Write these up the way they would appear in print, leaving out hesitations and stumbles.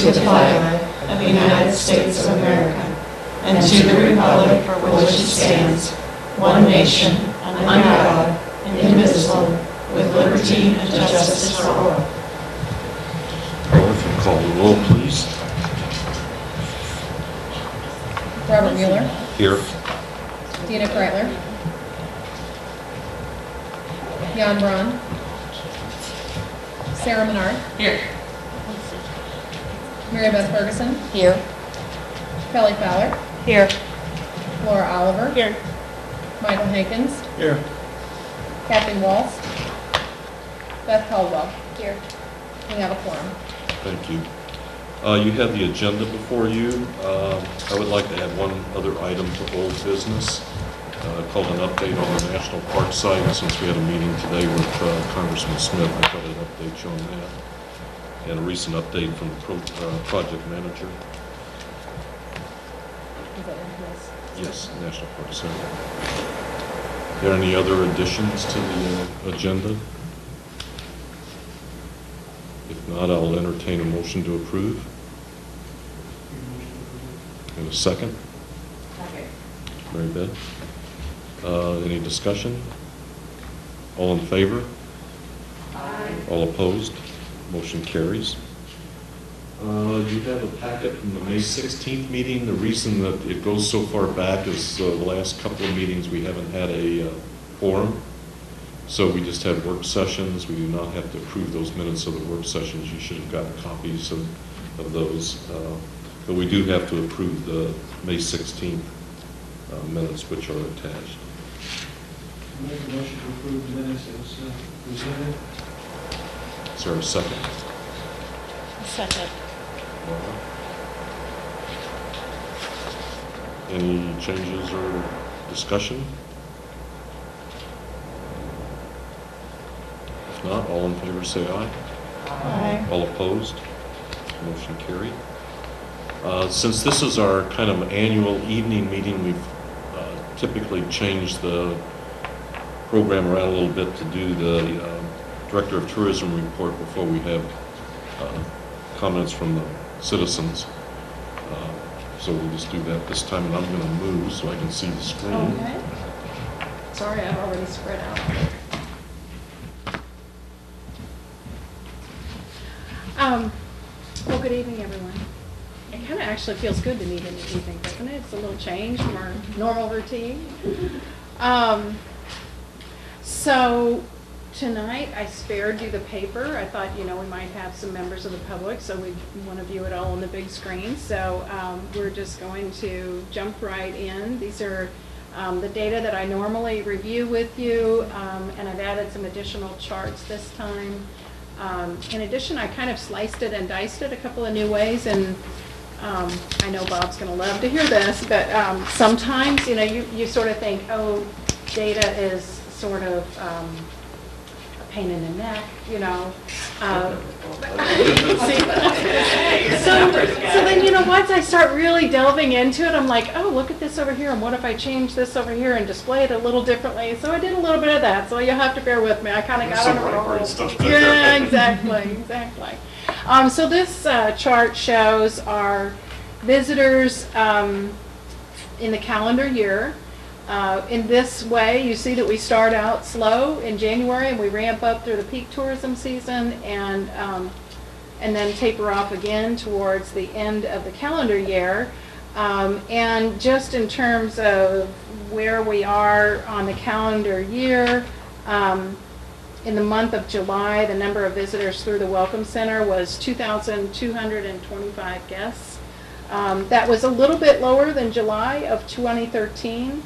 to the flag of the United States of America, and to the republic for which it stands, one nation, under God, indivisible, with liberty and justice for all. If you call the roll, please. Robert Mueller. Here. Dina Kreitler. Jan Braun. Sarah Menard. Here. Mary Beth Ferguson. Here. Kelly Fowler. Here. Laura Oliver. Here. Michael Hankins. Here. Kathy Walsh. Beth Caldwell. Here. We have a quorum. Thank you. You have the agenda before you. I would like to add one other item to old business, called an update on the National Park site. Since we had a meeting today with Congressman Smith, I thought I'd update you on that. And a recent update from the project manager. Is that in this? Yes, National Park Center. Are there any other additions to the agenda? If not, I'll entertain a motion to approve. And a second? Okay. Mary Beth. Any discussion? All in favor? Aye. All opposed? Motion carries. You have a packet from the May 16th meeting. The reason that it goes so far back is the last couple of meetings we haven't had a quorum. So we just have work sessions. We do not have to approve those minutes of the work sessions. You should have gotten copies of those. But we do have to approve the May 16th minutes, which are attached. Make a motion to approve the minutes as presented. Is there a second? Second. Laura? Any changes or discussion? If not, all in favor say aye. Aye. All opposed? Motion carried. Since this is our kind of annual evening meeting, we've typically changed the program around a little bit to do the Director of Tourism report before we have comments from the citizens. So we'll just do that this time, and I'm going to move so I can see the screen. Okay. Sorry, I've already spread out. Well, good evening, everyone. It kind of actually feels good to meet in the evening, doesn't it? It's a little change from our normal routine. So tonight I spared you the paper. I thought, we might have some members of the public, so we want to view it all on the big screen. So we're just going to jump right in. These are the data that I normally review with you, and I've added some additional charts this time. In addition, I kind of sliced it and diced it a couple of new ways, and I know Bob's going to love to hear this, but sometimes, you sort of think, oh, data is sort of a pain in the neck, So then, once I start really delving into it, I'm like, oh, look at this over here, and what if I change this over here and display it a little differently? So I did a little bit of that, so you'll have to bear with me. I kind of got on a roll. Yeah, exactly. So this chart shows our visitors in the calendar year. In this way, you see that we start out slow in January and we ramp up through the peak tourism season and then taper off again towards the end of the calendar year. And just in terms of where we are on the calendar year, in the month of July, the number of visitors through the Welcome Center was 2,225 guests. That was a little bit lower than July of 2013,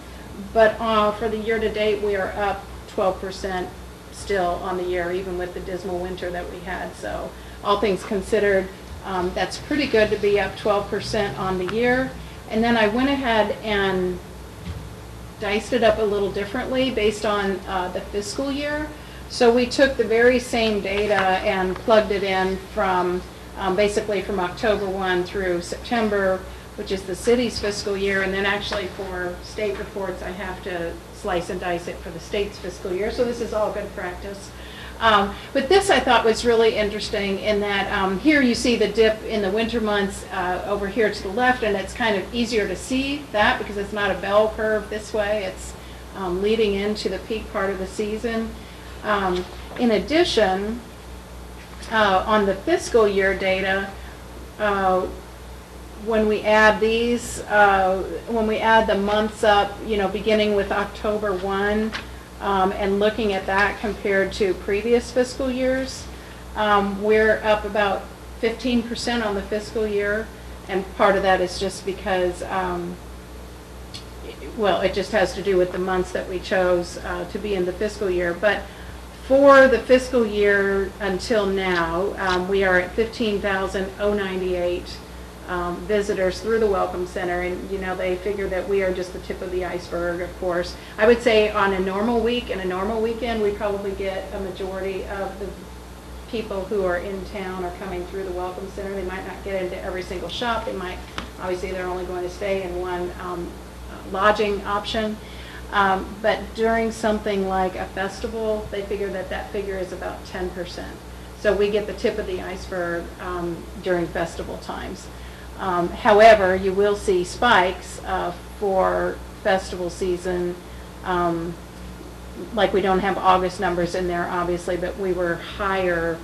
but for the year to date, we are up 12% still on the year, even with the dismal winter that we had. So all things considered, that's pretty good to be up 12% on the year. And then I went ahead and diced it up a little differently based on the fiscal year. So we took the very same data and plugged it in from basically from October 1 through September, which is the city's fiscal year, and then actually for state reports I have to slice and dice it for the state's fiscal year, so this is all good practice. But this I thought was really interesting in that here you see the dip in the winter months over here to the left, and it's kind of easier to see that because it's not a bell curve this way. It's leading into the peak part of the season. In addition, on the fiscal year data, when we add these, when we add the months up, beginning with October 1, and looking at that compared to previous fiscal years, we're up about 15% on the fiscal year, and part of that is just because, it just has to do with the months that we chose to be in the fiscal year. But for the fiscal year until now, we are at 15,098 visitors through the Welcome Center, and they figure that we are just the tip of the iceberg, of course. I would say on a normal week and a normal weekend, we probably get a majority of the people who are in town are coming through the Welcome Center. They might not get into every single shop. They might, obviously they're only going to stay in one lodging option. But during something like a festival, they figure that figure is about 10%. So we get the tip of the iceberg during festival times. However, you will see spikes for festival season. Like we don't have August numbers in there, obviously, but we were higher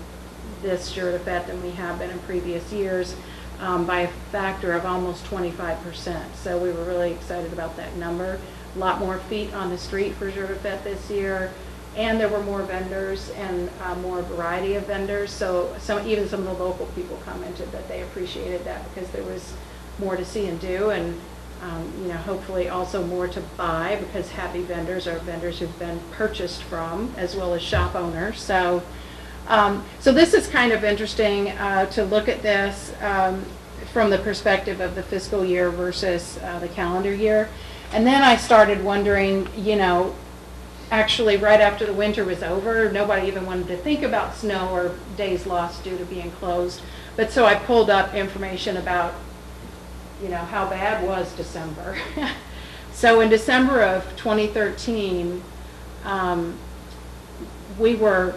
this year at than we have been in previous years by a factor of almost 25%. So we were really excited about that number. A lot more feet on the street for Jour de Fête this year, and there were more vendors and more variety of vendors. So even some of the local people commented that they appreciated that because there was more to see and do, and hopefully also more to buy because happy vendors are vendors who've been purchased from, as well as shop owners. So this is kind of interesting to look at this from the perspective of the fiscal year versus the calendar year. And then I started wondering, actually right after the winter was over, nobody even wanted to think about snow or days lost due to being closed. But so I pulled up information about, how bad was December. So in December of 2013, we were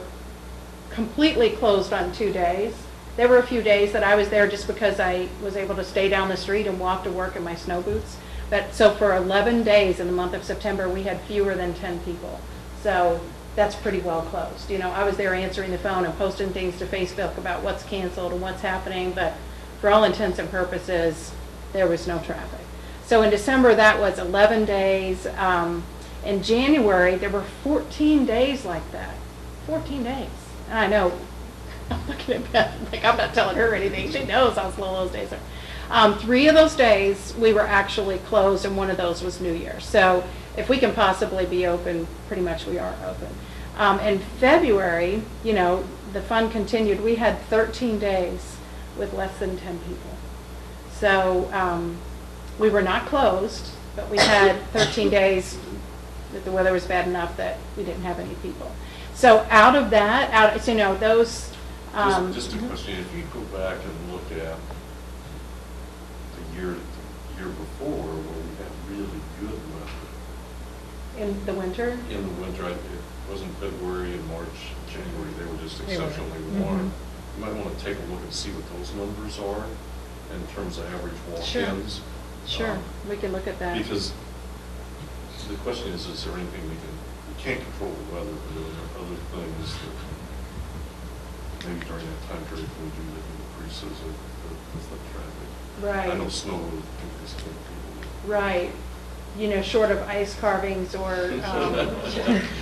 completely closed on 2 days. There were a few days that I was there just because I was able to stay down the street and walk to work in my snow boots. But so for 11 days in the month of September, we had fewer than 10 people. So that's pretty well closed. I was there answering the phone and posting things to Facebook about what's canceled and what's happening, but for all intents and purposes, there was no traffic. So in December, that was 11 days. In January, there were 14 days like that. 14 days. And I know, I'm looking at Beth, like I'm not telling her anything. She knows how slow those days are. 3 of those days we were actually closed, and one of those was New Year. So if we can possibly be open, pretty much we are open. In February, the fun continued. We had 13 days with less than 10 people. So we were not closed, but we had 13 days that the weather was bad enough that we didn't have any people. So out of that, those... Just a question, if you go back and look at the year before where we had really good weather. In the winter? In the winter, it wasn't February and March, January, they were just exceptionally warm. You might want to take a look and see what those numbers are in terms of average walk-ins. Sure, we can look at that. Because the question is there anything we can't control the weather, but there are other things that maybe during that time period we do that increases the traffic. Right. I know snow will increase people. Right. Short of ice carvings or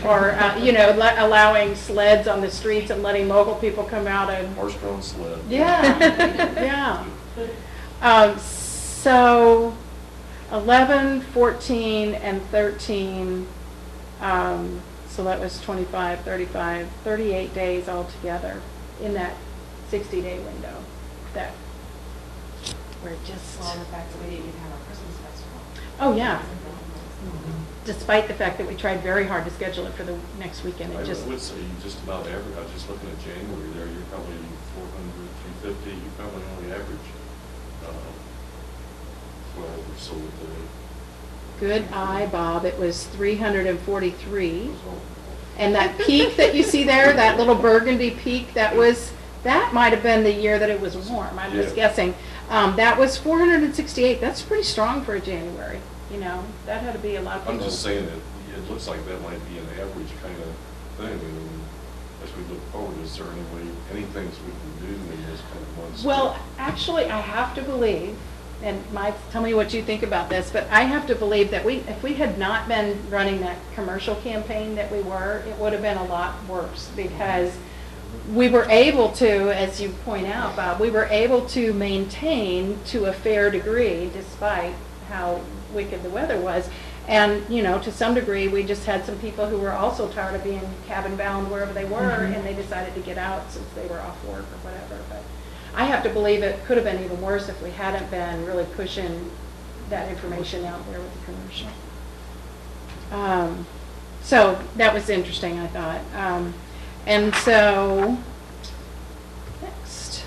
allowing sleds on the streets and letting local people come out and... Horse-drawn sled. Yeah, yeah. So 11, 14, and 13, so that was 25, 35, 38 days altogether in that 60-day window. That we're just... Well, the fact that we didn't even have our Christmas festival. Oh, yeah. Despite the fact that we tried very hard to schedule it for the next weekend. I would say you just about average. I was just looking at January there. You're probably 400, 350. You probably only average 12 or so a day. Good eye, Bob. It was 343. And that peak that you see there, that little burgundy peak, that might have been the year that it was warm, I'm just guessing. That was 468, that's pretty strong for a January, you know, that had to be a lot of people. I'm just saying that it looks like that might be an average kind of thing, and as we look forward, is there any way, any things we can do in this kind of months? Well, actually, I have to believe, and Mike, tell me what you think about this, but I have to believe that if we had not been running that commercial campaign that we were, it would have been a lot worse, because we were able to, as you point out, Bob, we were able to maintain to a fair degree, despite how wicked the weather was. And, you know, to some degree, we just had some people who were also tired of being cabin bound wherever they were, and they decided to get out since they were off work or whatever. But I have to believe it could have been even worse if we hadn't been really pushing that information out there with the commercial. So that was interesting, I thought. And so, next.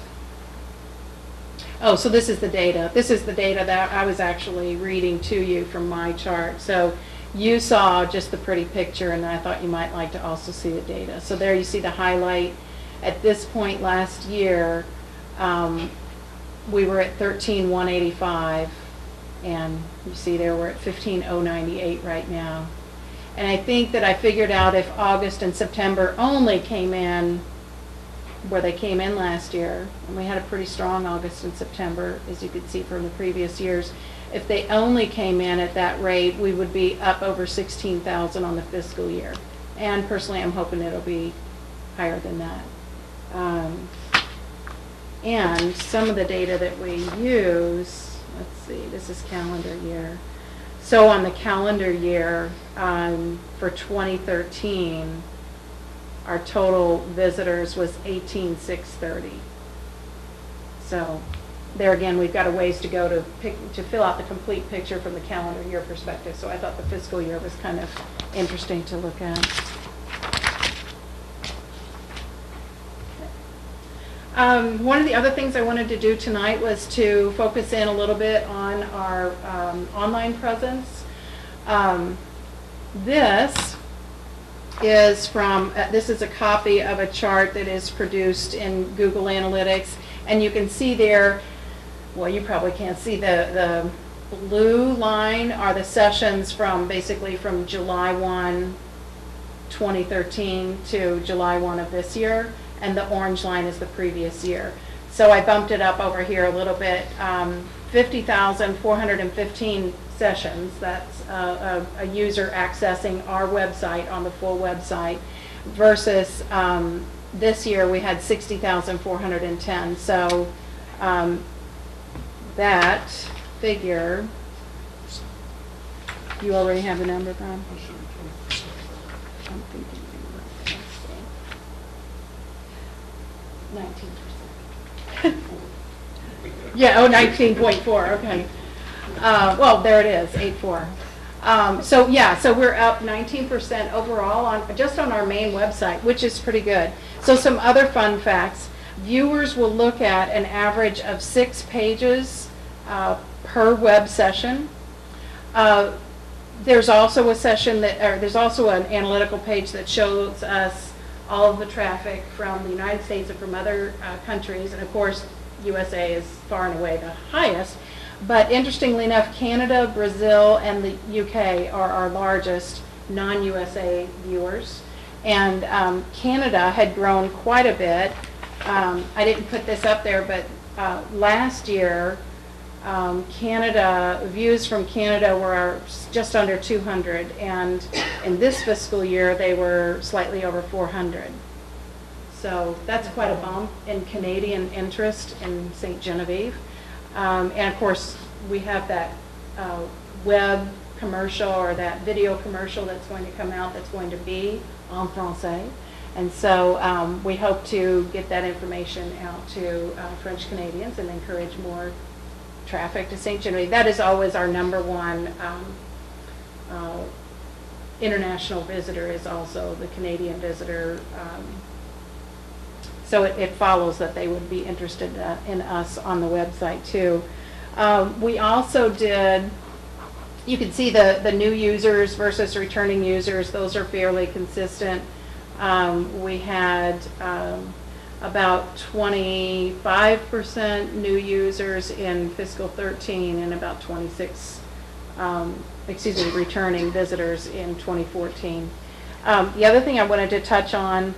Oh, so this is the data. This is the data that I was actually reading to you from my chart. So you saw just the pretty picture, and I thought you might like to also see the data. So there you see the highlight. At this point last year, we were at 13,185, and you see there we're at 15,098 right now. And I think that I figured out if August and September only came in where they came in last year, and we had a pretty strong August and September, as you could see from the previous years, if they only came in at that rate, we would be up over 16,000 on the fiscal year. And personally, I'm hoping it'll be higher than that. And some of the data that we use, let's see, this is calendar year. So on the calendar year, for 2013, our total visitors was 18,630. So there again, we've got a ways to go to fill out the complete picture from the calendar year perspective. So I thought the fiscal year was kind of interesting to look at. One of the other things I wanted to do tonight was to focus in a little bit on our online presence. This is a copy of a chart that is produced in Google Analytics, and you can see there, well, you probably can't see the blue line are the sessions basically from July 1, 2013 to July 1 of this year, and the orange line is the previous year. So I bumped it up over here a little bit, 50,415 sessions. That's a user accessing our website on the full website, versus this year we had 60,410. So that figure, you already have the number, Brian? I'm thinking 19%. Yeah, 19.4, okay. Well, there it is, 8.4. So we're up 19% overall just on our main website, which is pretty good. So some other fun facts. Viewers will look at an average of 6 pages per web session. There's also there's also an analytical page that shows us all of the traffic from the United States and from other countries, and of course USA is far and away the highest. But interestingly enough, Canada, Brazil, and the UK are our largest non-USA viewers. And Canada had grown quite a bit. I didn't put this up there, but last year, views from Canada were just under 200, and in this fiscal year, they were slightly over 400. So that's quite a bump in Canadian interest in St. Genevieve. And of course, we have that web commercial, or that video commercial that's going to come out that's going to be en français. And so we hope to get that information out to French Canadians and encourage more traffic to St. Genevieve. That is always our number one international visitor, is also the Canadian visitor. So it follows that they would be interested in us on the website too. We also did, you can see the new users versus returning users. Those are fairly consistent. We had about 25% new users in fiscal 13 and about 26, returning visitors in 2014. The other thing I wanted to touch on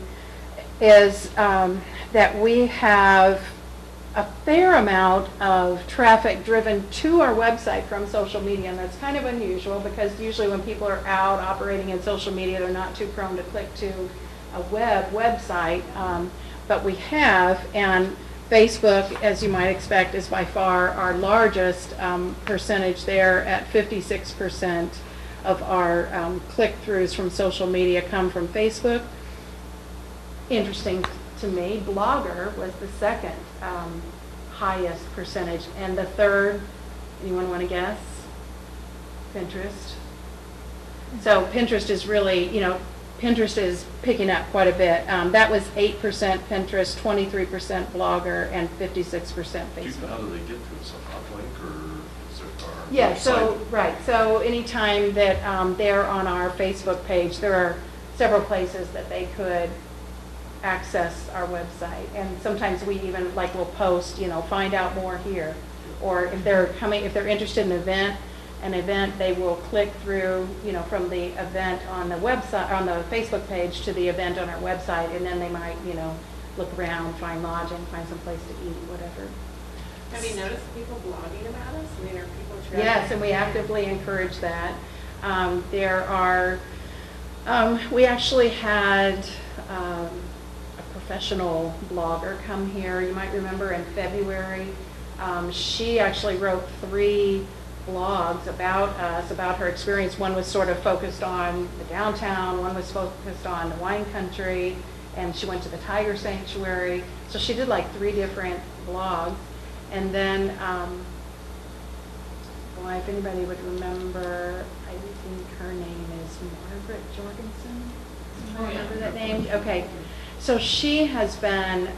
is that we have a fair amount of traffic driven to our website from social media, and that's kind of unusual because usually when people are out operating in social media, they're not too prone to click to a website, but we have, and Facebook, as you might expect, is by far our largest percentage there at 56% of our click-throughs from social media come from Facebook. Interesting to me, Blogger was the second highest percentage, and the third, anyone want to guess? Pinterest. So Pinterest is really, Pinterest is picking up quite a bit. That was 8% Pinterest, 23% Blogger, and 56% Facebook. How do they get to it? Some uplink or is it our Yeah, website? so anytime that they're on our Facebook page, there are several places that they could access our website, and sometimes we even will post, find out more here, or if they're interested in an event, they will click through, from the event on the website, on the Facebook page to the event on our website, and then they might, look around, find lodging, find some place to eat, whatever. Have you noticed people blogging about us? I mean, are people trying? Yes, and we actively encourage that. We actually had a professional blogger come here. You might remember in February, she actually wrote 3 blogs about us, about her experience. One was sort of focused on the downtown, one was focused on the wine country, and she went to the tiger sanctuary. So she did 3 different blogs. And then, if anybody would remember, I think her name is Margaret Jorgensen. Remember that name? Okay. So she has been,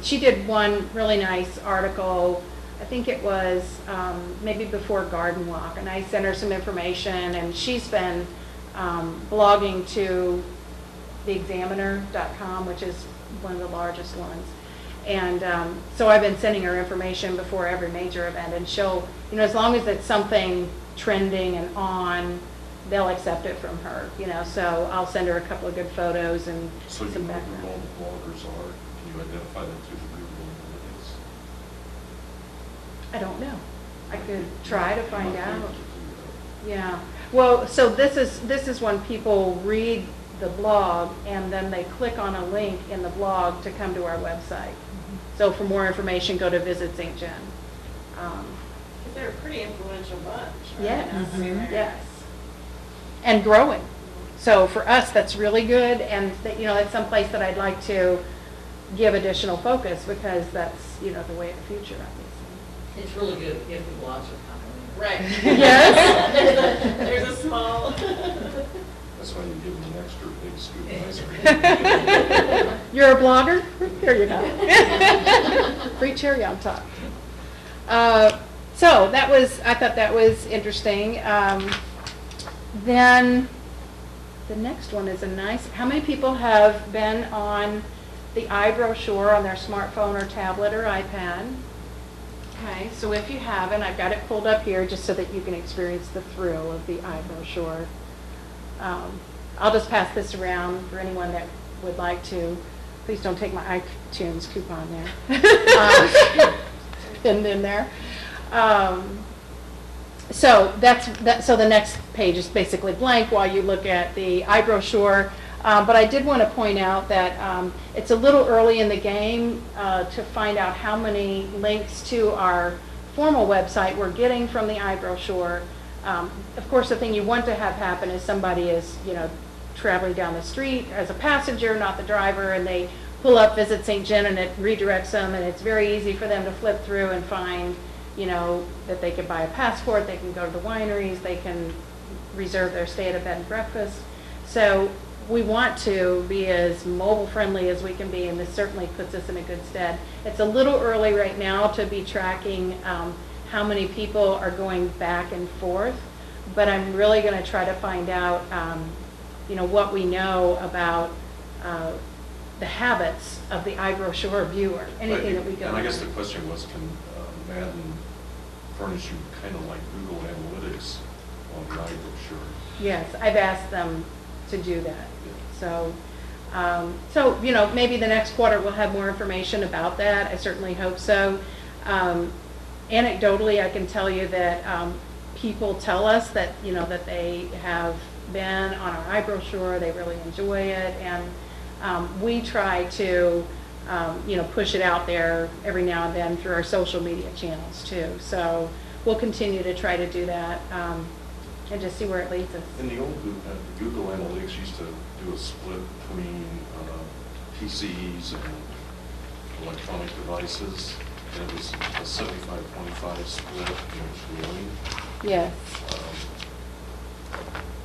she did one really nice article, I think it was maybe before Garden Walk, and I sent her some information, and she's been blogging to theexaminer.com, which is one of the largest ones. And so I've been sending her information before every major event, and she'll, as long as it's something trending and on, they'll accept it from her, so I'll send her a couple of good photos and So you some know background. who all the bloggers are? Can you identify them through the Google Analytics? I don't know. I could try to find out. Yeah. Well, so this is when people read the blog and then they click on a link in the blog to come to our website. So for more information, go to Visit St. John. Because they're a pretty influential bunch. Right? Yes. I mean, they're- Yes. And growing. So for us, that's really good, and it's someplace that I'd like to give additional focus because that's the way of the future, obviously. It's really good to give people lots of compliments. Right. Yes. There's a small. That's why you give them an extra big scoop of ice cream. You're a blogger? Here you go. Free cherry on top. So I thought that was interesting. Then the next one is how many people have been on the iBrochure on their smartphone or tablet or iPad? Okay, so if you haven't, I've got it pulled up here just so that you can experience the thrill of the iBrochure. I'll just pass this around for anyone that would like to. Please don't take my iTunes coupon there. Pinned in there. So so the next page is basically blank while you look at the iBrochure. But I did want to point out that it's a little early in the game to find out how many links to our formal website we're getting from the iBrochure. Of course, the thing you want to have happen is somebody is, traveling down the street as a passenger, not the driver, and they pull up Visit St. John and it redirects them, and it's very easy for them to flip through and find, that they can buy a passport, they can go to the wineries, they can reserve their stay at a bed and breakfast. So we want to be as mobile friendly as we can be, and this certainly puts us in a good stead. It's a little early right now to be tracking how many people are going back and forth, but I'm really going to try to find out, what we know about the habits of the iBrochure viewer, anything that we can. And I guess the question was, can Madden furnish you kind of like Google Analytics on the iBrochure? Yes, I've asked them to do that. So, so maybe the next quarter we'll have more information about that. I certainly hope so. Anecdotally, I can tell you that people tell us that that they have been on our iBrochure, they really enjoy it, and we try to push it out there every now and then through our social media channels too. So we'll continue to try to do that and just see where it leads us. In the old Google Analytics used to do a split between PCs and electronic devices, and it was a 75-25 split in between. Yes.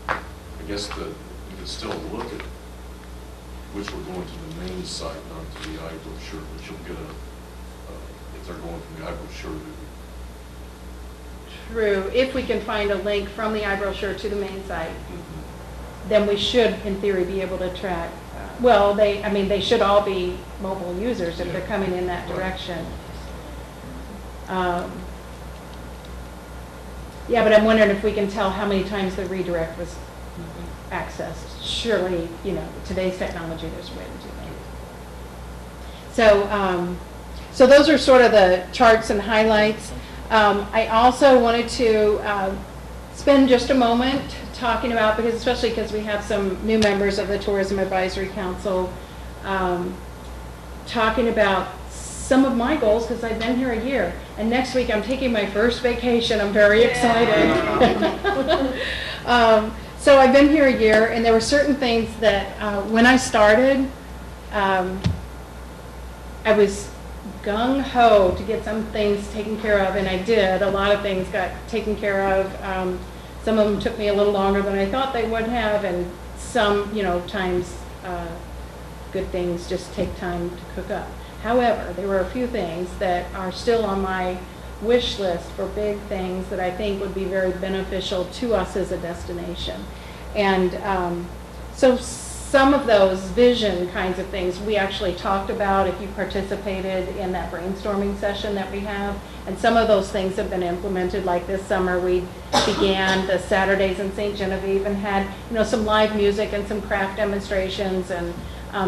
I guess that you could still look at which were going to the main site, not to the iBrochure, but you'll get if they're going from the iBrochure. True. If we can find a link from the iBrochure to the main site, then we should, in theory, be able to track. Well, they should all be mobile users if they're coming in that direction. Yeah, but I'm wondering if we can tell how many times the redirect was accessed. Surely, today's technology, there's a way to do that. So those are sort of the charts and highlights. I also wanted to spend just a moment talking about, especially because we have some new members of the Tourism Advisory Council, talking about some of my goals, because I've been here a year. And next week I'm taking my first vacation. I'm very excited. So I've been here a year, and there were certain things that when I started, I was gung-ho to get some things taken care of, and I did. A lot of things got taken care of. Some of them took me a little longer than I thought they would have, and some, times good things just take time to cook up. However, there were a few things that are still on my wish list for big things that I think would be very beneficial to us as a destination. And so some of those vision kinds of things we actually talked about if you participated in that brainstorming session that we have. And some of those things have been implemented, like this summer we began the Saturdays in St. Genevieve and had some live music and some craft demonstrations, and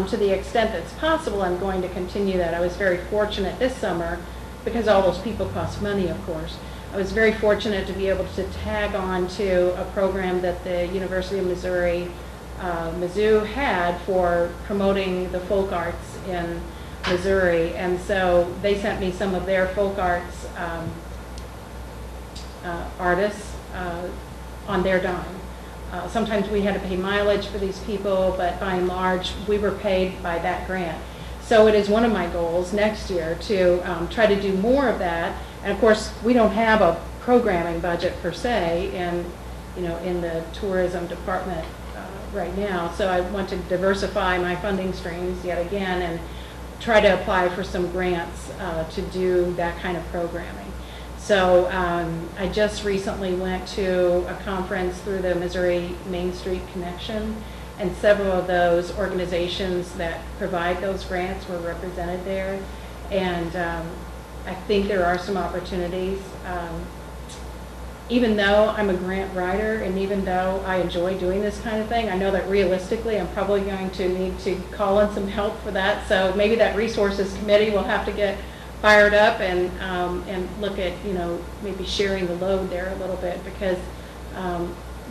to the extent that's possible, I'm going to continue that. I was very fortunate this summer, because all those people cost money, of course. I was very fortunate to be able to tag on to a program that the University of Missouri, Mizzou had for promoting the folk arts in Missouri. And so they sent me some of their folk arts artists on their dime. Sometimes we had to pay mileage for these people, but by and large, we were paid by that grant. So it is one of my goals next year to try to do more of that. And of course, we don't have a programming budget per se in the tourism department right now. So I want to diversify my funding streams yet again and try to apply for some grants to do that kind of programming. So I just recently went to a conference through the Missouri Main Street Connection, and several of those organizations that provide those grants were represented there. And I think there are some opportunities. Even though I'm a grant writer, and even though I enjoy doing this kind of thing, I know that realistically I'm probably going to need to call in some help for that. So maybe that resources committee will have to get fired up and look at maybe sharing the load there a little bit, because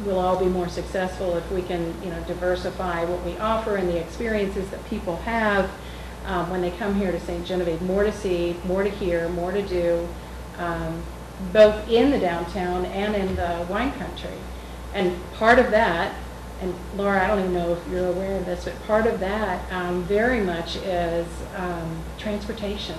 we'll all be more successful if we can diversify what we offer and the experiences that people have when they come here to St. Genevieve. More to see, more to hear, more to do, both in the downtown and in the wine country. And part of that, and Laura, I don't even know if you're aware of this, but part of that very much is transportation.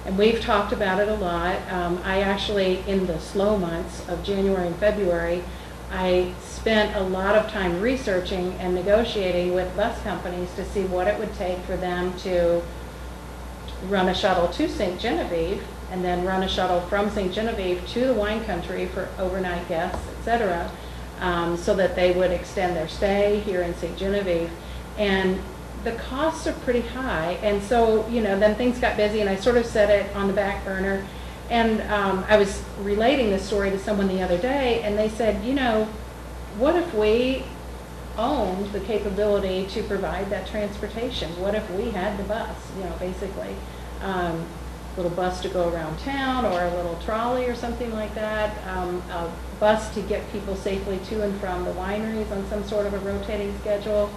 And we've talked about it a lot. I actually, in the slow months of January and February, I spent a lot of time researching and negotiating with bus companies to see what it would take for them to run a shuttle to St. Genevieve, and then run a shuttle from St. Genevieve to the wine country for overnight guests, etc., so that they would extend their stay here in St. Genevieve. And the costs are pretty high, and so, then things got busy, and I sort of set it on the back burner. And I was relating this story to someone the other day, and they said, what if we owned the capability to provide that transportation? What if we had the bus, basically, little bus to go around town, or a little trolley or something like that, a bus to get people safely to and from the wineries on some sort of a rotating schedule.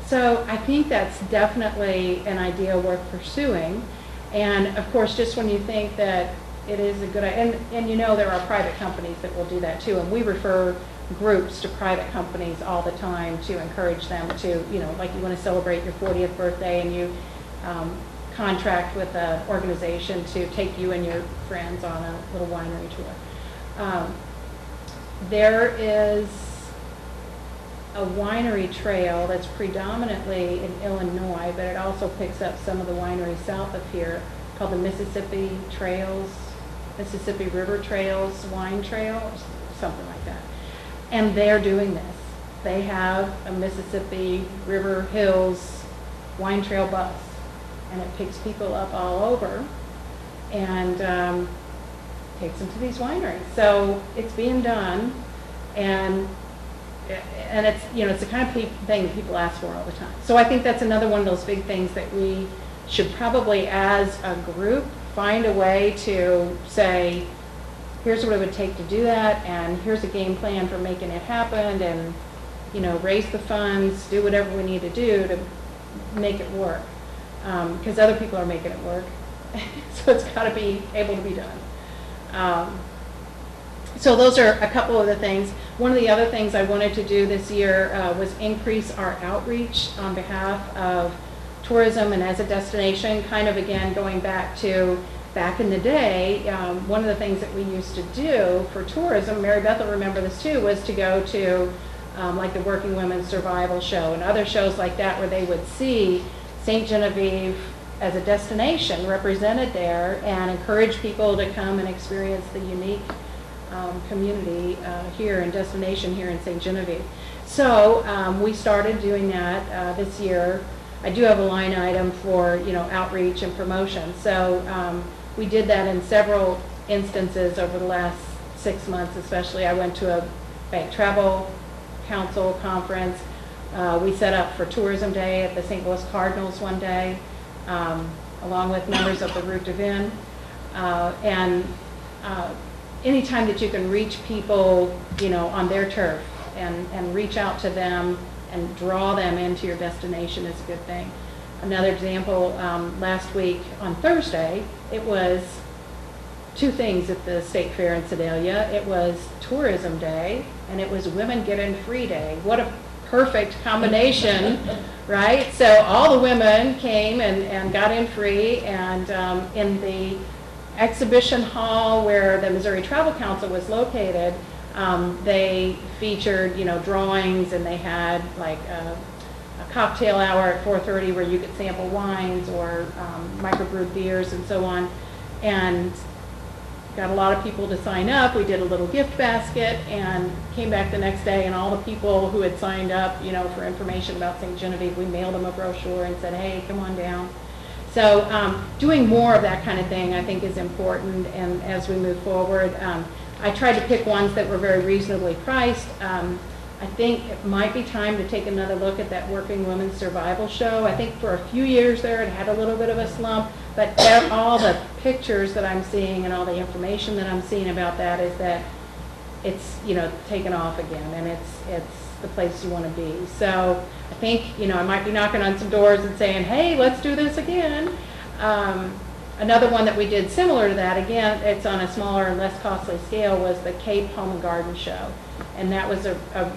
So I think that's definitely an idea worth pursuing. And of course, just when you think that it is a good idea, and there are private companies that will do that too, and we refer groups to private companies all the time to encourage them to, like you want to celebrate your 40th birthday, and you contract with an organization to take you and your friends on a little winery tour. There is a winery trail that's predominantly in Illinois, but it also picks up some of the wineries south of here, called the Mississippi River Trails Wine Trail, or something like that. And they're doing this. They have a Mississippi River Hills wine trail bus, and it picks people up all over and takes them to these wineries. So it's being done, and it's it's the kind of thing that people ask for all the time. So I think that's another one of those big things that we should probably, as a group, find a way to say, here's what it would take to do that, and here's a game plan for making it happen, and raise the funds, do whatever we need to do to make it work, because other people are making it work. So it's got to be able to be done. So those are a couple of the things. One of the other things I wanted to do this year was increase our outreach on behalf of tourism and as a destination, kind of again going back in the day. One of the things that we used to do for tourism, Mary Beth will remember this too, was to go to like the Working Women's Survival Show and other shows like that, where they would see St. Genevieve as a destination represented there, and encourage people to come and experience the unique community here and destination here in St. Genevieve. So we started doing that this year. I do have a line item for outreach and promotion. So we did that in several instances over the last 6 months, especially. I went to a Bank Travel Council conference. We set up for Tourism Day at the St. Louis Cardinals one day, along with members of the Route de Vin. Anytime that you can reach people, on their turf and reach out to them and draw them into your destination is a good thing. Another example, last week on Thursday, it was two things at the State Fair in Sedalia. It was Tourism Day, and it was Women Get In Free Day. What a perfect combination, right? So all the women came and got in free, and in the exhibition hall where the Missouri Travel Council was located, they featured, drawings, and they had like a cocktail hour at 4:30 where you could sample wines or microbrewed beers and so on, and got a lot of people to sign up. We did a little gift basket and came back the next day, and all the people who had signed up, for information about St. Genevieve, we mailed them a brochure and said, hey, come on down. So doing more of that kind of thing I think is important, and as we move forward, I tried to pick ones that were very reasonably priced. I think it might be time to take another look at that Working Women's Survival Show. I think for a few years there it had a little bit of a slump, but all the pictures that I'm seeing and all the information that I'm seeing about that is that it's taken off again, and it's the place you want to be. So I think I might be knocking on some doors and saying, hey, let's do this again. Another one that we did similar to that, again, it's on a smaller and less costly scale, was the Cape Home and Garden Show. And that was a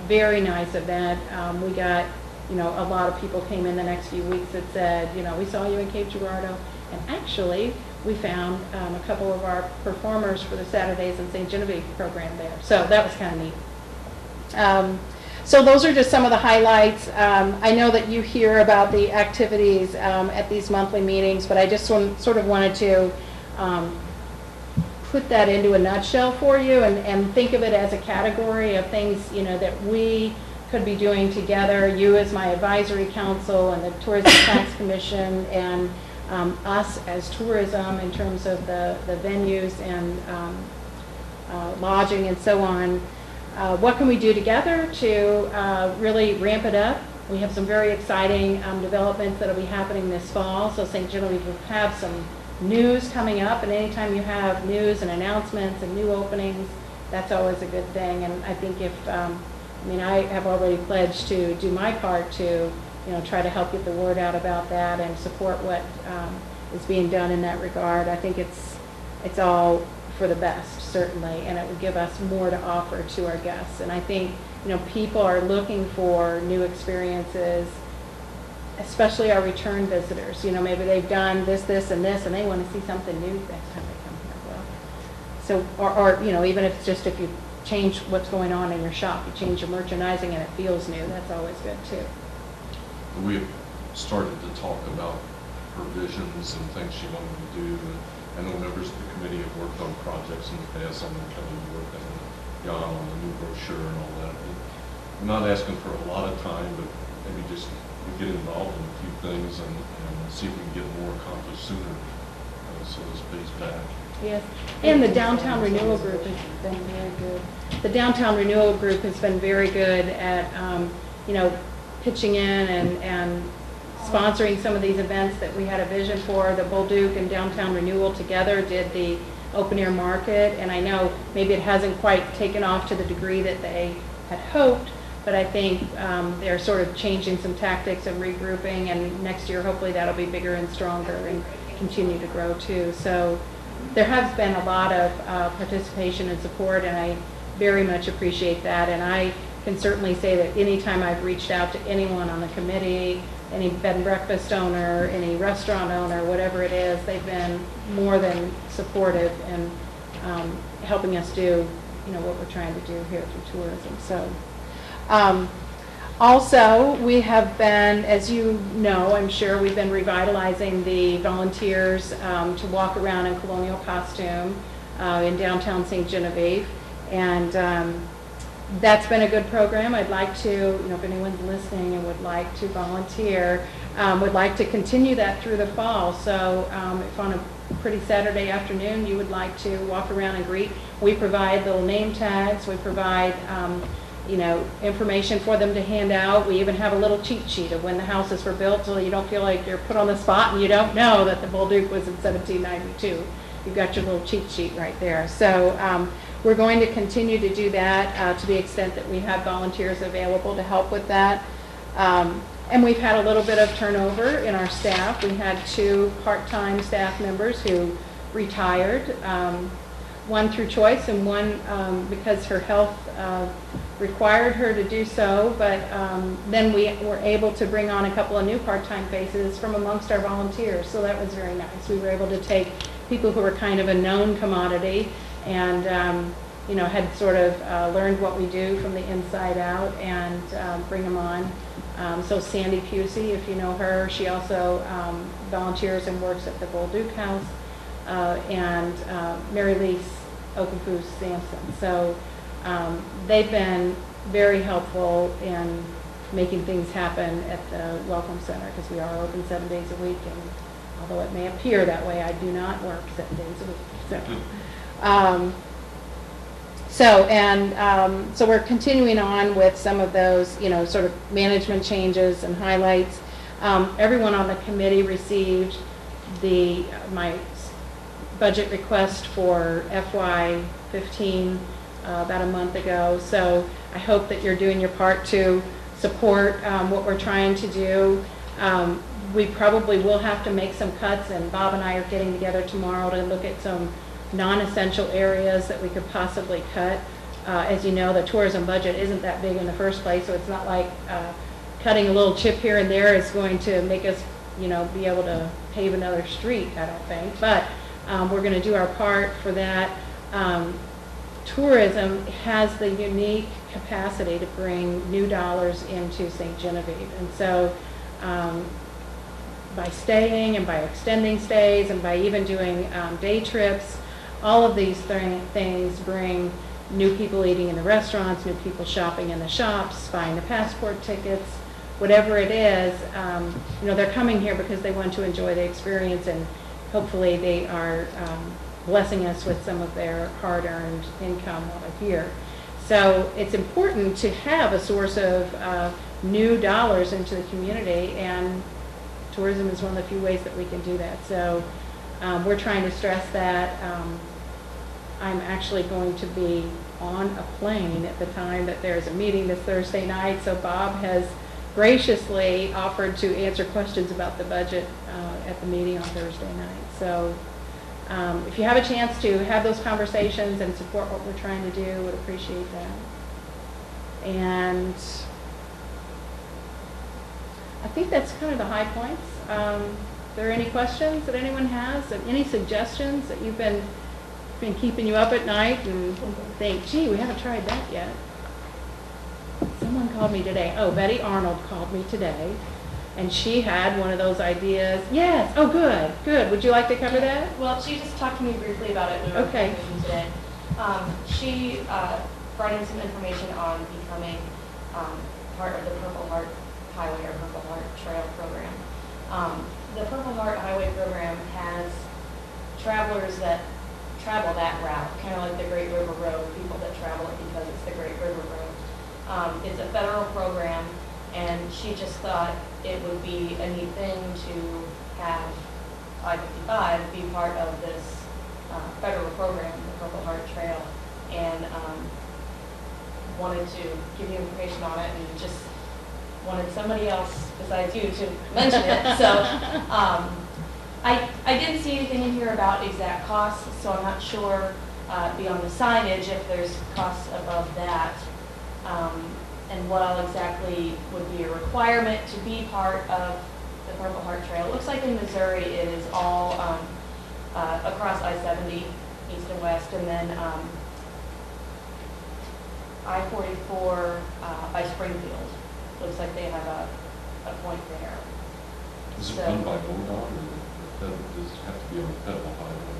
very nice event. We got, a lot of people came in the next few weeks that said, we saw you in Cape Girardeau. And actually, we found a couple of our performers for the Saturdays in St. Genevieve program there. So that was kind of neat. So those are just some of the highlights. I know that you hear about the activities at these monthly meetings, but I just sort of wanted to put that into a nutshell for you, and think of it as a category of things that we could be doing together, you as my advisory council and the Tourism Tax Commission and us as tourism in terms of the venues and lodging and so on. What can we do together to really ramp it up? We have some very exciting developments that will be happening this fall. So St. Genevieve will have some news coming up, and anytime you have news and announcements and new openings, that's always a good thing. And I think if, I have already pledged to do my part to, try to help get the word out about that and support what is being done in that regard. I think it's all for the best, certainly, and it would give us more to offer to our guests. And I think, people are looking for new experiences, especially our return visitors. Maybe they've done this, and this, and they want to see something new next time they come here. Well, so, or even if it's just if you change what's going on in your shop, you change your merchandising and it feels new, that's always good too. We have started to talk about her visions and things she wanted to do. And I know members of the committee have worked on projects in the past. I'm going to be working with Jan on the new brochure and all that. And I'm not asking for a lot of time, but maybe just get involved in a few things and see if we can get more accomplished sooner, so this pays back. Yes, and the Downtown Renewal Group has been very good. The Downtown Renewal Group has been very good at, pitching in and sponsoring some of these events that we had a vision for. The Bolduc and Downtown Renewal together did the open air market, and I know maybe it hasn't quite taken off to the degree that they had hoped, but I think they're sort of changing some tactics and regrouping, and next year hopefully that'll be bigger and stronger and continue to grow too. So there has been a lot of participation and support, and I very much appreciate that. And I can certainly say that anytime I've reached out to anyone on the committee, any bed and breakfast owner, any restaurant owner, whatever it is, they've been more than supportive in helping us do, what we're trying to do here through tourism. So, also, we have been, as you know, I'm sure, we've been revitalizing the volunteers to walk around in colonial costume in downtown St. Genevieve, and that's been a good program. I'd like to, if anyone's listening and would like to volunteer, would like to continue that through the fall. So if on a pretty Saturday afternoon you would like to walk around and greet, we provide little name tags, we provide information for them to hand out. We even have a little cheat sheet of when the houses were built, so you don't feel like you're put on the spot and you don't know that the Bolduc was in 1792. You've got your little cheat sheet right there. So we're going to continue to do that to the extent that we have volunteers available to help with that. And we've had a little bit of turnover in our staff. We had 2 part-time staff members who retired, one through choice and one because her health required her to do so, but then we were able to bring on a couple of new part-time faces from amongst our volunteers, so that was very nice. We were able to take people who were kind of a known commodity and had sort of learned what we do from the inside out and bring them on. So Sandy Pusey, if you know her, she also volunteers and works at the Bolduc House, and Mary Lise Okunfu Sampson. So they've been very helpful in making things happen at the Welcome Center, because we are open 7 days a week, and although it may appear that way, I do not work 7 days a week. So we're continuing on with some of those, sort of management changes and highlights. Everyone on the committee received my budget request for FY15 about a month ago. So I hope that you're doing your part to support what we're trying to do. We probably will have to make some cuts, and Bob and I are getting together tomorrow to look at some non-essential areas that we could possibly cut. As you know, the tourism budget isn't that big in the first place, so it's not like cutting a little chip here and there is going to make us, be able to pave another street, I don't think. But we're going to do our part for that. Tourism has the unique capacity to bring new dollars into St. Genevieve, and so by staying and by extending stays and by even doing day trips, all of these things bring new people eating in the restaurants, new people shopping in the shops, buying the passport tickets, whatever it is, they're coming here because they want to enjoy the experience, and hopefully they are blessing us with some of their hard-earned income while they're here. So it's important to have a source of new dollars into the community, and tourism is one of the few ways that we can do that. So we're trying to stress that. I'm actually going to be on a plane at the time that there's a meeting this Thursday night, so Bob has graciously offered to answer questions about the budget at the meeting on Thursday night. So if you have a chance to have those conversations and support what we're trying to do, would appreciate that. And I think that's kind of the high points. Are there any questions that anyone has, and any suggestions that you've been keeping you up at night and think, gee, we haven't tried that yet? Someone called me today. Oh, Betty Arnold called me today, and she had one of those ideas. Yes. Oh, good, good. Would you like to cover that? Well, she just talked to me briefly about it when we were Okay. meeting today. She brought in some information on becoming part of the Purple Heart Highway or Purple Heart Trail program. The Purple Heart Highway program has travelers that travel that route, kind of like the Great River Road, people that travel it because it's the Great River Road. It's a federal program, and she just thought it would be a neat thing to have I-55 be part of this federal program, the Purple Heart Trail, and wanted to give you information on it, and just wanted somebody else besides you to mention it. So I didn't see anything in here about exact costs, so I'm not sure beyond the signage if there's costs above that. And what all exactly would be a requirement to be part of the Purple Heart Trail. It looks like in Missouri it is all across I-70, east and west, and then I-44 by Springfield. Looks like they have a point there. Is it So- run by MoDOT, or does it have to be on a federal highway?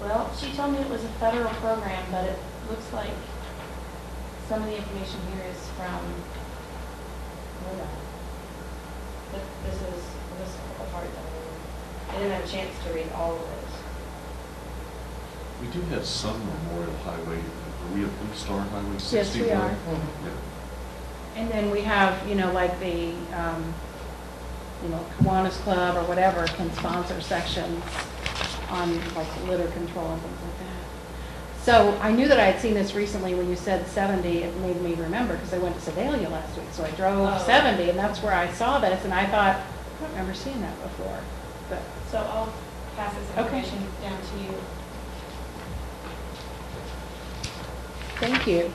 Well, she told me it was a federal program, but it looks like some of the information here is from MoDOT. But this whole part, I didn't have a chance to read all of it. We do have some Memorial Highway. Are we at Blue Star Highway 61? Yes, we are. Yeah. And then we have, like the, Kiwanis Club or whatever can sponsor sections on like litter control and things like that. So I knew that I had seen this recently when you said 70. It made me remember because I went to Sedalia last week. So I drove Oh. 70, and that's where I saw this, and I thought, I don't remember seeing that before. But So I'll pass this Okay. information down to you. thank you.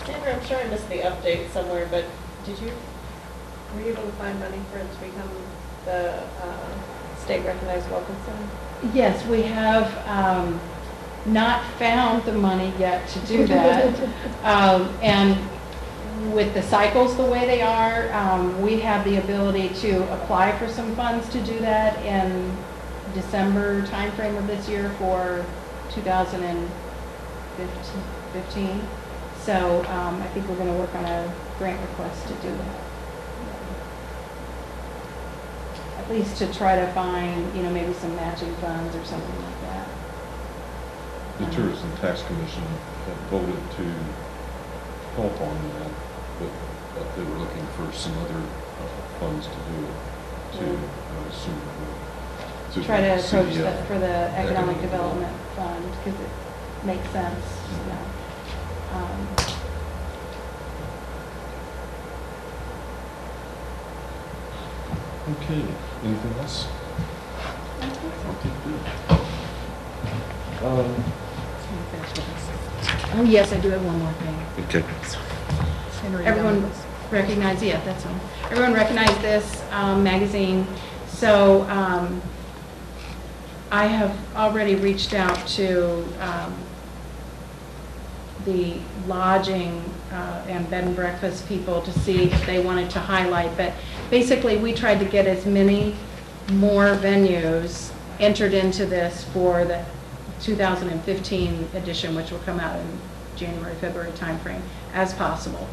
Sandra, I'm sure I missed the update somewhere, but were you able to find money for it to become the state recognized welcome center? Yes, we have not found the money yet to do that. And with the cycles the way they are, we have the ability to apply for some funds to do that in December timeframe of this year for 2015. So I think we're going to work on a grant request to do that. At least to try to find, maybe some matching funds or something like that. The Tourism Tax Commission had voted to help on that, but they were looking for some other funds to do it, to assume. Try to approach CDL. that for the Economic Development Fund, because it makes sense, Okay, anything else? Okay, good. Oh, yes, I do have one more thing. Okay. Everyone recognize, yeah, that's one. Everyone recognize this magazine. So I have already reached out to the lodging and bed and breakfast people to see if they wanted to highlight. But basically, we tried to get as many more venues entered into this for the 2015 edition, which will come out in January, February timeframe, as possible.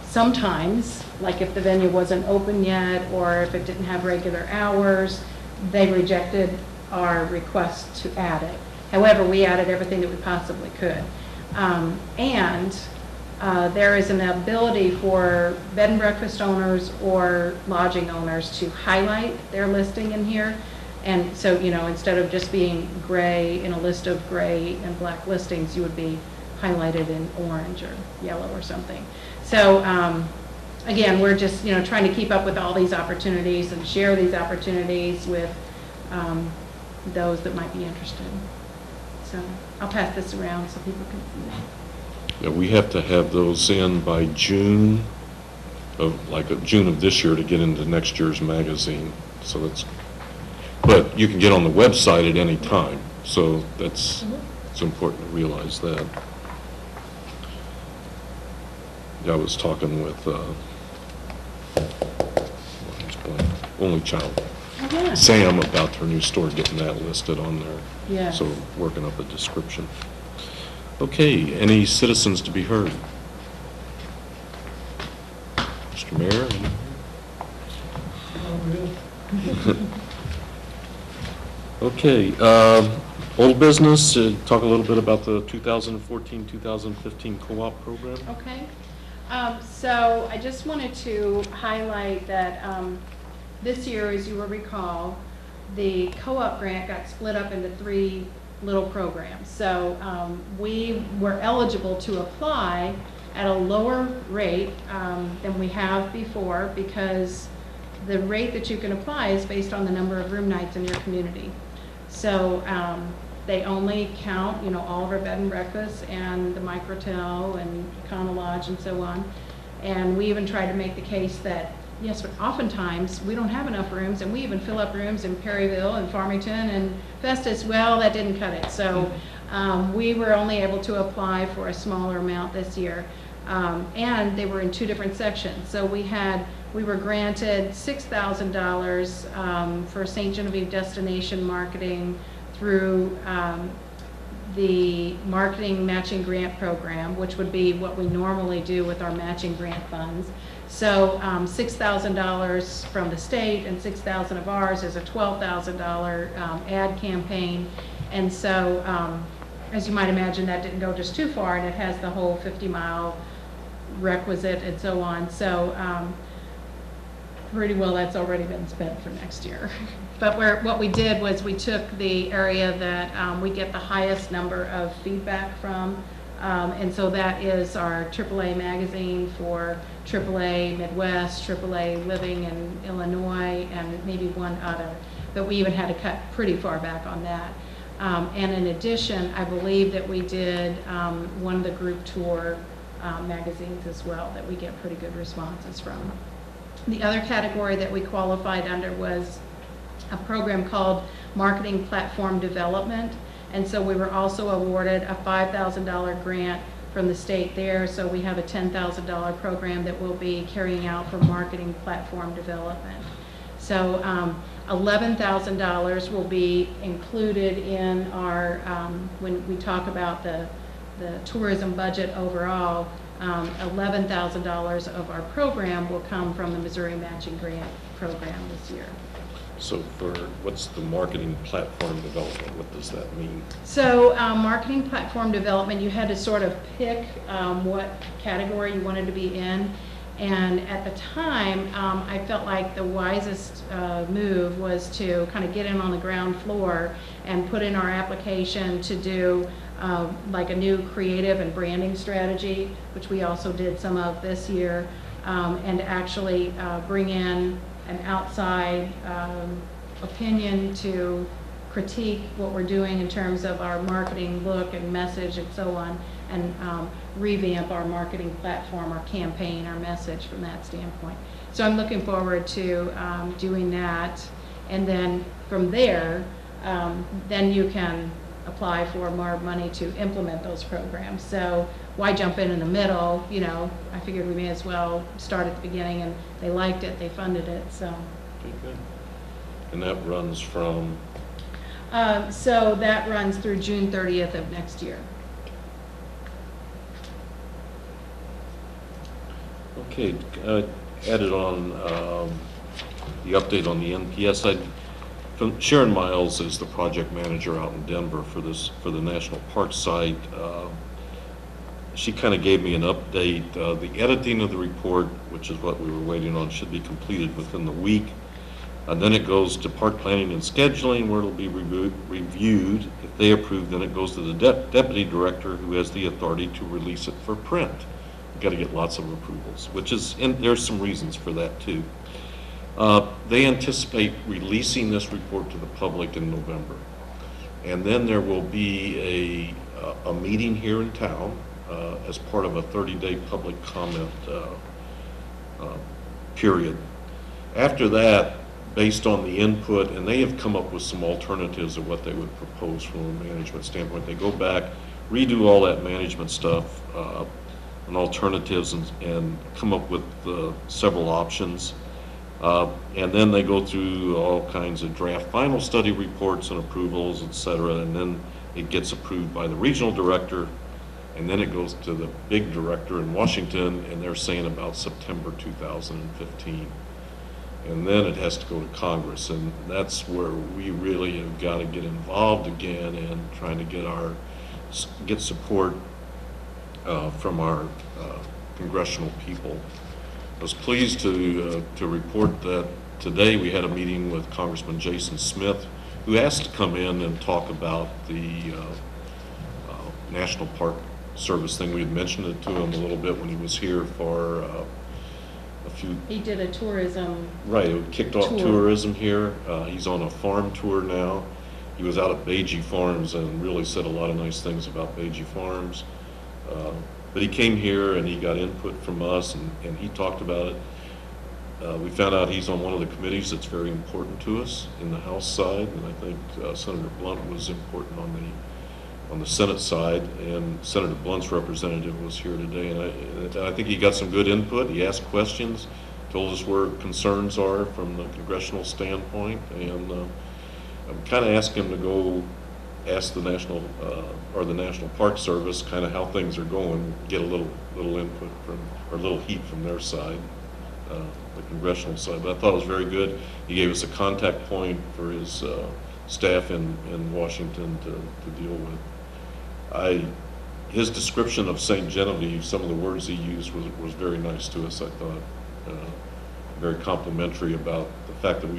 Sometimes, like if the venue wasn't open yet, or if it didn't have regular hours, they rejected our request to add it. However, we added everything that we possibly could. There is an ability for bed and breakfast owners or lodging owners to highlight their listing in here. And so, you know, instead of just being gray in a list of gray and black listings, you would be highlighted in orange or yellow or something. So, again, we're just, you know, trying to keep up with all these opportunities and share these opportunities with those that might be interested. So I'll pass this around so people can see that. Yeah, we have to have those in by June of June of this year to get into next year's magazine. So that's, but you can get on the website at any time. So that's, it's important to realize that. Yeah, I was talking with only child, Yeah. Sam, about her new store, getting that listed on there. Yeah. So working up a description. Okay, any citizens to be heard? Mr. Mayor? Oh, really? Okay, old business, talk a little bit about the 2014-2015 co-op program. Okay. So I just wanted to highlight that this year, as you will recall, the co-op grant got split up into 3 little programs. So we were eligible to apply at a lower rate than we have before, because the rate that you can apply is based on the number of room nights in your community. So they only count, you know, all of our bed and breakfasts and the microtel and Econo Lodge and so on. And we even tried to make the case that, yes, but oftentimes we don't have enough rooms, and we even fill up rooms in Perryville and Farmington and Festus. Well, that didn't cut it. So we were only able to apply for a smaller amount this year. And they were in 2 different sections. So we were granted $6,000 for St. Genevieve destination marketing through the marketing matching grant program, which would be what we normally do with our matching grant funds. So $6,000 from the state and $6,000 of ours is a $12,000 ad campaign. And so, as you might imagine, that didn't go just too far, and it has the whole 50-mile requisite and so on. So pretty well that's already been spent for next year. But what we did was we took the area that we get the highest number of feedback from, and so that is our AAA magazine for AAA Midwest, AAA Living in Illinois, and maybe one other. But we even had to cut pretty far back on that. And in addition, I believe that we did one of the group tour magazines as well that we get pretty good responses from. The other category that we qualified under was a program called Marketing Platform Development. And so we were also awarded a $5,000 grant from the state there. So we have a $10,000 program that we'll be carrying out for marketing platform development. So $11,000 will be included in our, when we talk about the tourism budget overall, $11,000 of our program will come from the Missouri Matching Grant Program this year. So what's the marketing platform development? What does that mean? So marketing platform development, you had to sort of pick what category you wanted to be in. And at the time, I felt like the wisest move was to kind of get in on the ground floor and put in our application to do like a new creative and branding strategy, which we also did some of this year, and actually bring in an outside opinion to critique what we're doing in terms of our marketing look and message and so on, and revamp our marketing platform, our campaign, our message from that standpoint. So I'm looking forward to doing that, and then from there, then you can apply for more money to implement those programs. So why jump in the middle? You know, I figured we may as well start at the beginning, and they liked it, they funded it, so. Okay, good. And that runs from? So that runs through June 30th of next year. Okay, added on the update on the NPS. Sharon Miles is the project manager out in Denver for the National Park site. She kind of gave me an update. The editing of the report, which is what we were waiting on, should be completed within the week. And then it goes to Park Planning and Scheduling, where it'll be reviewed. If they approve, then it goes to the deputy director, who has the authority to release it for print. Got to get lots of approvals, and there's some reasons for that too. They anticipate releasing this report to the public in November, and then there will be a meeting here in town as part of a 30-day public comment period. After that, based on the input, and they have come up with some alternatives of what they would propose from a management standpoint. They go back, redo all that management stuff and alternatives, and come up with several options. And then they go through all kinds of draft final study reports and approvals, et cetera, and then it gets approved by the regional director, and then it goes to the big director in Washington, and they're saying about September 2015. And then it has to go to Congress, and that's where we really have got to get involved again in trying to get support from our congressional people. I was pleased to report that today we had a meeting with Congressman Jason Smith, who asked to come in and talk about the National Park Service thing. We had mentioned it to him a little bit when he was here for He did a tourism. Right, it kicked off tour. tourism here. He's on a farm tour now. He was out at Beige Farms and really said a lot of nice things about Beige Farms. But he came here and he got input from us, and he talked about it. We found out he's on one of the committees that's very important to us in the House side, and I think Senator Blunt was important on the Senate side, and Senator Blunt's representative was here today, and I think he got some good input. He asked questions, told us where concerns are from the congressional standpoint, and I'm kind of asking him to go ask the National Park Service kind of how things are going, get a little input or a little heat from their side, the congressional side. But I thought it was very good. He gave us a contact point for his staff in Washington to deal with. His description of St. Genevieve, some of the words he used was very nice to us, I thought. Very complimentary about the fact that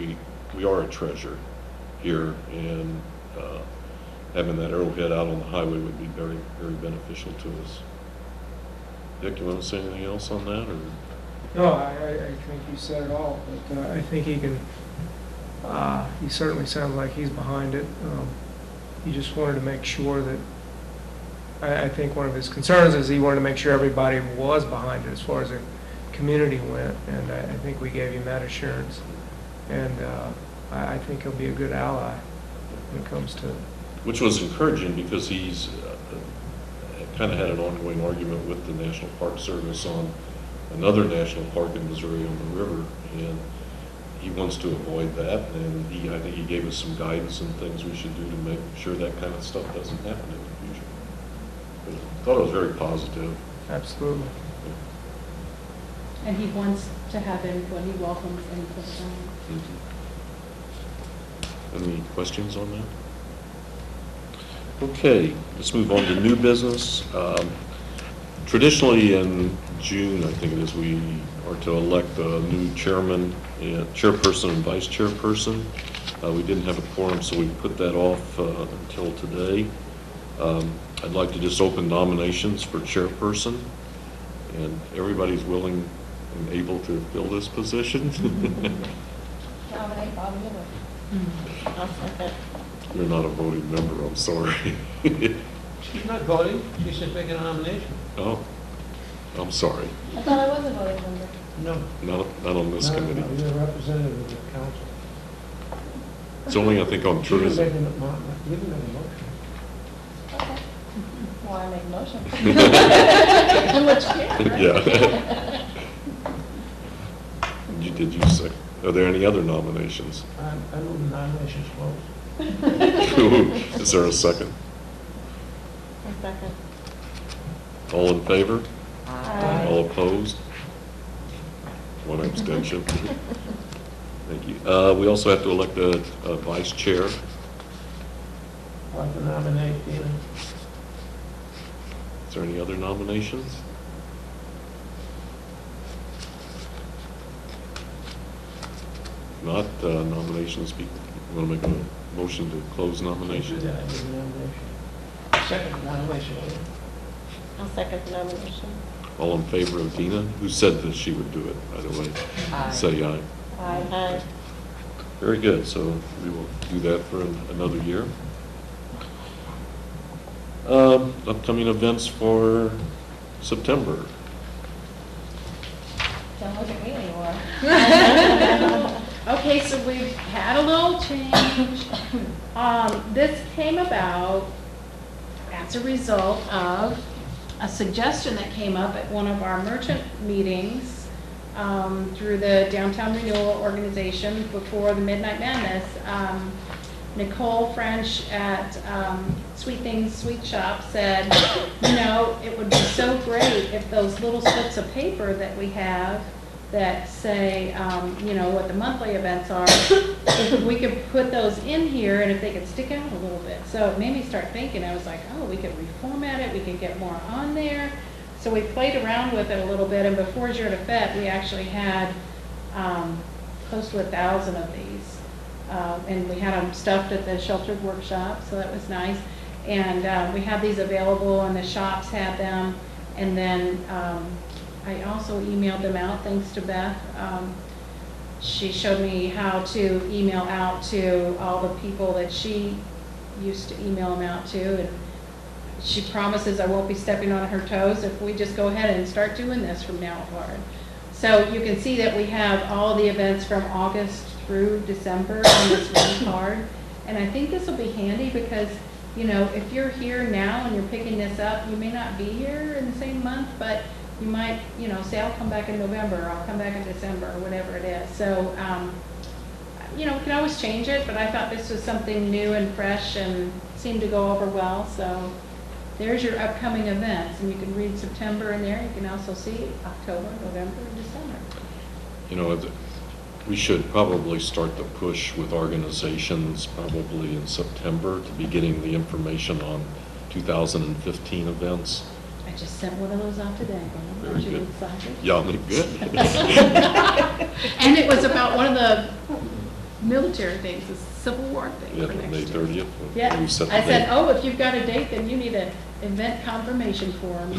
we are a treasure here, and having that arrowhead out on the highway would be very, very beneficial to us. Dick, you want to say anything else on that? Or? No, I think you said it all, but I think he can, he certainly sounds like he's behind it. He just wanted to make sure that, I think one of his concerns is he wanted to make sure everybody was behind it as far as the community went, and I think we gave him that assurance. And I think he'll be a good ally when it comes to. Which was encouraging, because he's kind of had an ongoing argument with the National Park Service on another national park in Missouri on the river, and he wants to avoid that, and I think he gave us some guidance and things we should do to make sure that kind of stuff doesn't happen in the future. But I thought it was very positive. Absolutely. And he wants to have input, he welcomes input from Any questions on that? Okay, let's move on to new business. Traditionally in June, I think it is, we are to elect a new chairperson and vice chairperson. We didn't have a quorum, so we put that off until today. I'd like to just open nominations for chairperson, and everybody's willing and able to fill this position. Nominate Bob Miller. I'll second. You're not a voting member, I'm sorry. She's not voting, she's just making a nomination. Oh, I'm sorry. I thought I was a voting member. No. Not on this committee. No, you're a representative of the council. It's only, I think, on You can tourism. make a motion. Okay. Well, I make a motion. And let's get Yeah. Did you say, are there any other nominations? I move the nominations closed. Is there a second? A second. All in favor? Aye. All opposed? One abstention. Thank you. We also have to elect a vice chair. I'd like to nominate Dina. Is there any other nominations? Not nominations. Want to make a motion to close nominations? Yeah, I give a nomination. Second nomination. I'll second the nomination. All in favor of Dina, who said that she would do it, by the way? Aye. Say aye. Aye. Very good, so we will do that for another year. Upcoming events for September. Don't look at me anymore. Okay, so we've had a little change. This came about as a result of a suggestion that came up at one of our merchant meetings through the Downtown Renewal Organization before the Midnight Madness. Nicole French at Sweet Things Sweet Shop said, you know, it would be so great if those little slips of paper that we have that say, you know, what the monthly events are, if we could put those in here and if they could stick out a little bit. So it made me start thinking. I was like, oh, we could reformat it, we could get more on there. So we played around with it a little bit, and before Jour de Fête, we actually had close to 1,000 of these. And we had them stuffed at the sheltered workshop, so that was nice. And we had these available, and the shops had them. And then I also emailed them out, thanks to Beth. She showed me how to email out to all the people that she used to email them out to. And she promises I won't be stepping on her toes if we just go ahead and start doing this from now forward. So you can see that we have all the events from August through December on this one card. And I think this will be handy because, you know, if you're here now and you're picking this up, you may not be here in the same month, but you might, you know, say, I'll come back in November, or I'll come back in December, or whatever it is. So, you know, we can always change it, but I thought this was something new and fresh and seemed to go over well. So there's your upcoming events, and you can read September in there. You can also see October, November, and December. You know, we should probably start the push with organizations probably in September to be getting the information on 2015 events. I just sent one of those out today. Very Aren't you good. excited? Yeah, I mean, good. And it was about one of the military things, the Civil War thing Yeah, for next May year. 30th. Yeah, We set the I said, date. oh, if you've got a date, then you need an event confirmation form.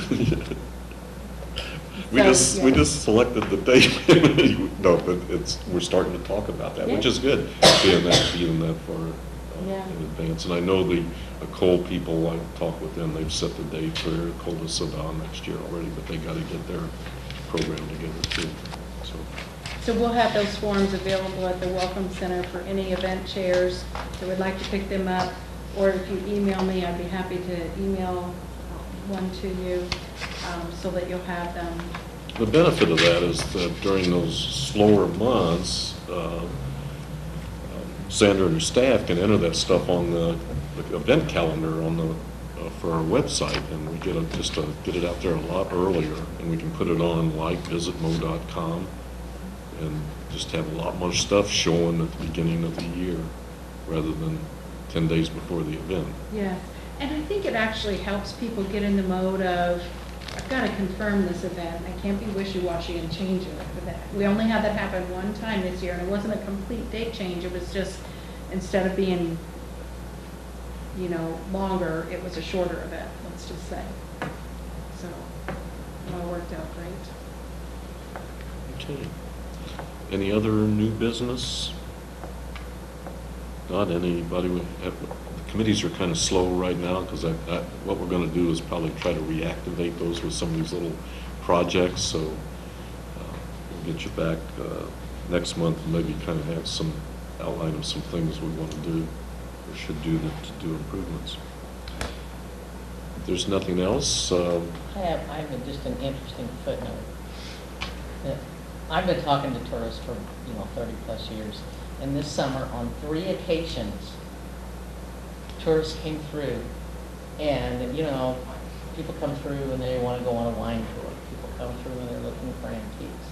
We just selected the date. No, but we're starting to talk about that, which Yeah. is good, being that far Yeah. in advance. And I know the coal people, I talked with them, they've set the date for Coal de Sedan next year already, but they got to get their program together too. So we'll have those forms available at the Welcome Center for any event chairs that would like to pick them up. Or if you email me, I'd be happy to email one to you so that you'll have them. The benefit of that is that during those slower months, Sandra and her staff can enter that stuff on the event calendar on the for our website, and we get get it out there a lot earlier, and we can put it on like visitmo.com and just have a lot more stuff showing at the beginning of the year rather than 10 days before the event. Yeah, and I think it actually helps people get in the mode of, I've got to confirm this event. I can't be wishy-washy and change it. We only had that happen one time this year, and it wasn't a complete date change. It was just, instead of being, you know, longer, it was a shorter event, let's just say. So it all worked out great. Okay. Any other new business? Not anybody. The committees are kind of slow right now because what we're going to do is probably try to reactivate those with some of these little projects. So we'll get you back next month and maybe kind of have some outline of some things we want to do or should do to do improvements. If there's nothing else. I have just an interesting footnote. I've been talking to tourists for 30 plus years, and this summer on 3 occasions tourists came through, and, you know, people come through and they want to go on a wine tour. People come through and they're looking for antiques.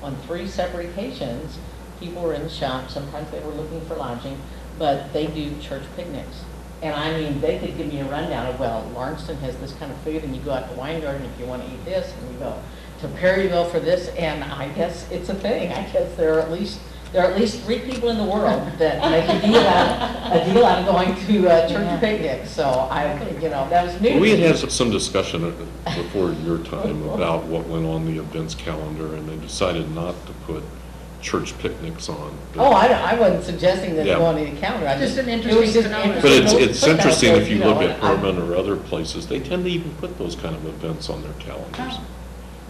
On 3 separate occasions, people were in the shop. Sometimes they were looking for lodging, but they do church picnics. And I mean, they could give me a rundown of, well, Lawrencetown has this kind of food, and you go out to Wine Garden if you want to eat this, and you go to Perryville for this, and I guess it's a thing. I guess there are at least 3 people in the world that make a deal out of going to church picnics. So that was new. We had some discussion before your time about what went on the events calendar, and they decided not to put church picnics on. Oh, I wasn't suggesting that Yeah. go on the calendar. Just an interesting phenomenon. But it's Put that interesting there, if you look know, at Herman or other places, they tend to even put those kind of events on their calendars.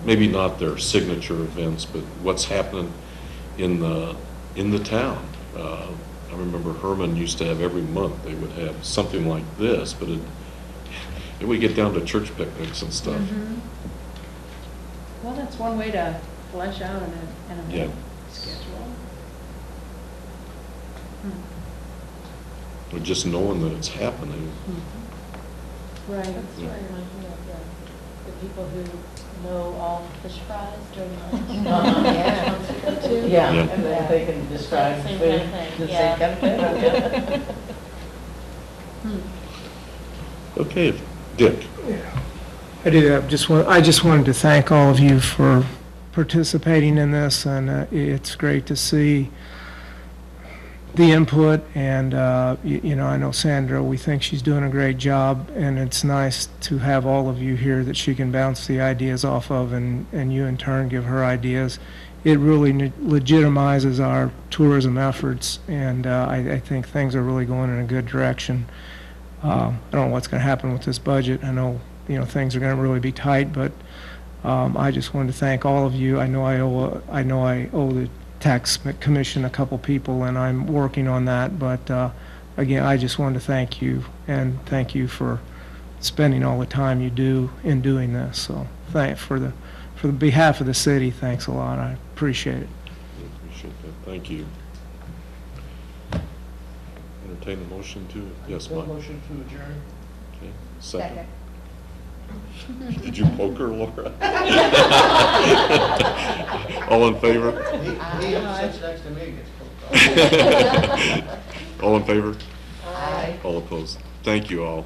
Maybe not their signature events, but what's happening in the town. I remember Herman used to have every month, they would have something like this, but it would get down to church picnics and stuff. Mhm. Well, that's one way to flesh out an Yeah. event schedule. But just knowing that it's happening. Right. That's Yeah. right, reminds me of the people who know all the fish fries during lunch. Yeah. Wants to go to. Yeah, Yeah. and then they can describe Same food. kind of thing, The yeah. same kind of thing, yeah. Okay, Dick. I do. I just wanted to thank all of you for participating in this, and it's great to see the input. And I know Sandra. We think she's doing a great job, and it's nice to have all of you here that she can bounce the ideas off of, and you in turn give her ideas. It really legitimizes our tourism efforts, and I think things are really going in a good direction. I don't know what's going to happen with this budget. I know things are going to really be tight, but I just wanted to thank all of you. I know I owe the tax commission a couple people, and I'm working on that. But again, I just wanted to thank you, and thank you for spending all the time you do in doing this. So for the behalf of the city, thanks a lot. I appreciate it. I appreciate that. Thank you. Entertain a motion to, yes, Mike. Motion to adjourn. Okay, second. Did you poke her, Laura? All in favor? He sits next to me, gets poked off. All in favor? Aye. All opposed? Thank you all.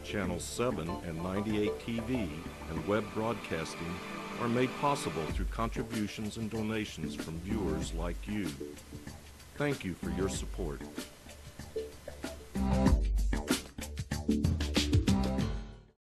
Channel 7 and 98 TV and web broadcasting are made possible through contributions and donations from viewers like you. Thank you for your support.